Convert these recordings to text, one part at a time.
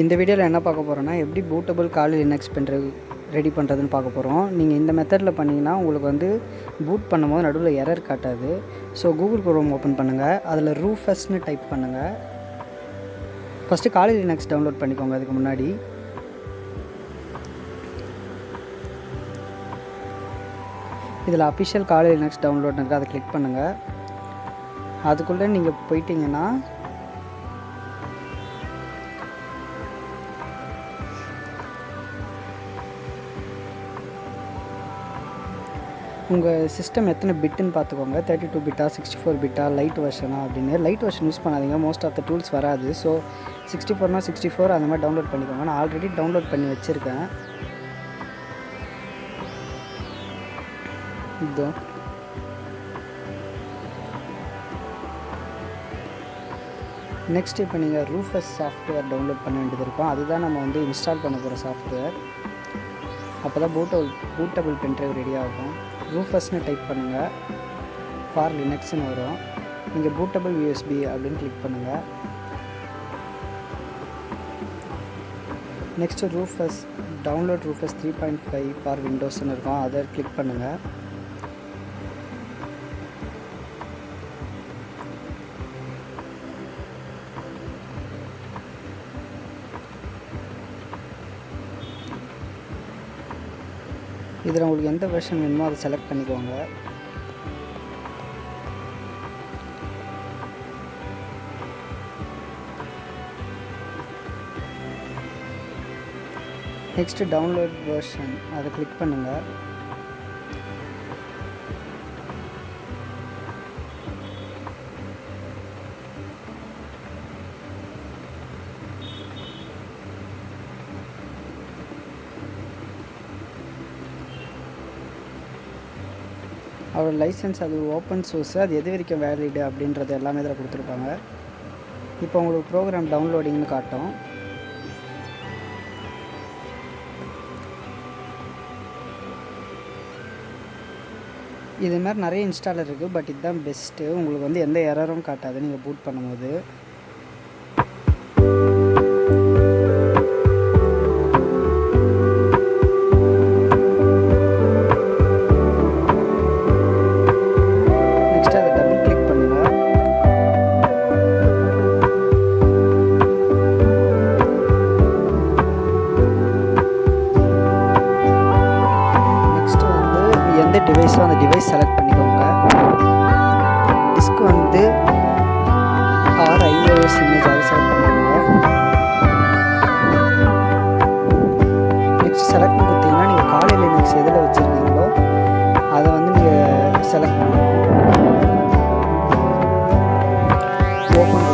இந்த வீடியோவில் என்ன பார்க்க போகிறோன்னா எப்படி பூட்டபிள் காலி லினக்ஸ் பென்ட்ரைவ் ரெடி பண்ணுறதுன்னு பார்க்க போகிறோம். நீங்கள் இந்த மெத்தடில் பண்ணிங்கன்னா உங்களுக்கு வந்து பூட் பண்ணும்போது நடுவில் எரர் காட்டாது. ஸோ கூகுள் குரோம் ஓப்பன் பண்ணுங்கள், அதில் ரூஃபஸ்ன்னு டைப் பண்ணுங்கள். ஃபஸ்ட்டு காலி லினக்ஸ் டவுன்லோட் பண்ணிக்கோங்க. அதுக்கு முன்னாடி இதில் அஃபிஷியல் காலி லினக்ஸ் டவுன்லோட் இருக்குது, அதை கிளிக் பண்ணுங்கள். அதுக்குள்ளே நீங்கள் போயிட்டீங்கன்னா உங்கள் சிஸ்டம் எத்தனை பிட்டுன்னு பார்த்துக்கோங்க. 32 பிட்டா, 64 பிட்டா, லைட் வெர்ஷனா அப்படின்னு. லைட் வெர்ஷன் யூஸ் பண்ணாதீங்க, மோஸ்ட் ஆஃப் த டூல்ஸ் வராது. ஸோ 64னா 64 அந்த மாதிரி டவுன்லோட் பண்ணிக்கோங்க. நான் ஆல்ரெடி டவுன்லோட் பண்ணி வச்சுருக்கேன். இதோ நெக்ஸ்ட் இப்போ நீங்கள் ரூஃபஸ் சாஃப்ட்வேர் டவுன்லோட் பண்ண வேண்டியது இருக்கும். அதுதான் நம்ம வந்து இன்ஸ்டால் பண்ண போகிற சாஃப்ட்வேர். அப்போ தான் பூட்டபிள் பென்ட்ரைவ் ரெடி ஆகும். ரூஃபஸ்ன்னு டைப் பண்ணுங்கள், ஃபார் லினக்ஸ்னு வரும். நீங்கள் பூட்டபிள் யூஎஸ்பி அப்படின்னு கிளிக் பண்ணுங்கள். Next Rufus download Rufus 3.5 for விண்டோஸ்ன்னு இருக்கும், அதை கிளிக் பண்ணுங்கள். இதில் உங்களுக்கு எந்த வெர்ஷன் வேணுமோ அதை செலக்ட் பண்ணிக்கோங்க. நெக்ஸ்ட்டு டவுன்லோட் வெர்ஷன் அதை கிளிக் பண்ணுங்கள். அவரோட லைசன்ஸ் அது ஓப்பன் சோர்ஸு, அது எது வரைக்கும் வேலிடு அப்படின்றது எல்லாமே இதில் கொடுத்துருப்பாங்க. இப்போ உங்களுக்கு ப்ரோக்ராம் டவுன்லோடிங்னு காட்டும். இது மாதிரி நிறைய இன்ஸ்டாலர் இருக்குது, பட் இதுதான் பெஸ்ட்டு. உங்களுக்கு வந்து எந்த எரரும் காட்டாது நீங்கள் பூட் பண்ணும்போது. டிவைஸோ அந்த டிவைஸ் செலக்ட் பண்ணிக்கோங்க. டிஸ்க் வந்து iOS இமேஜ் அதை செலக்ட் பண்ணிக்கோங்க. நெக்ஸ்ட் செலக்ட் கொடுத்தீங்கன்னா நீங்கள் காலி லினக்ஸ் எதில் வச்சுருக்கீங்களோ அதை வந்து நீங்கள் செலக்ட் பண்ணணும். ஓப்பன்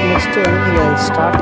நெக்ஸ்ட்டு வந்து நீங்கள் ஸ்டார்ட்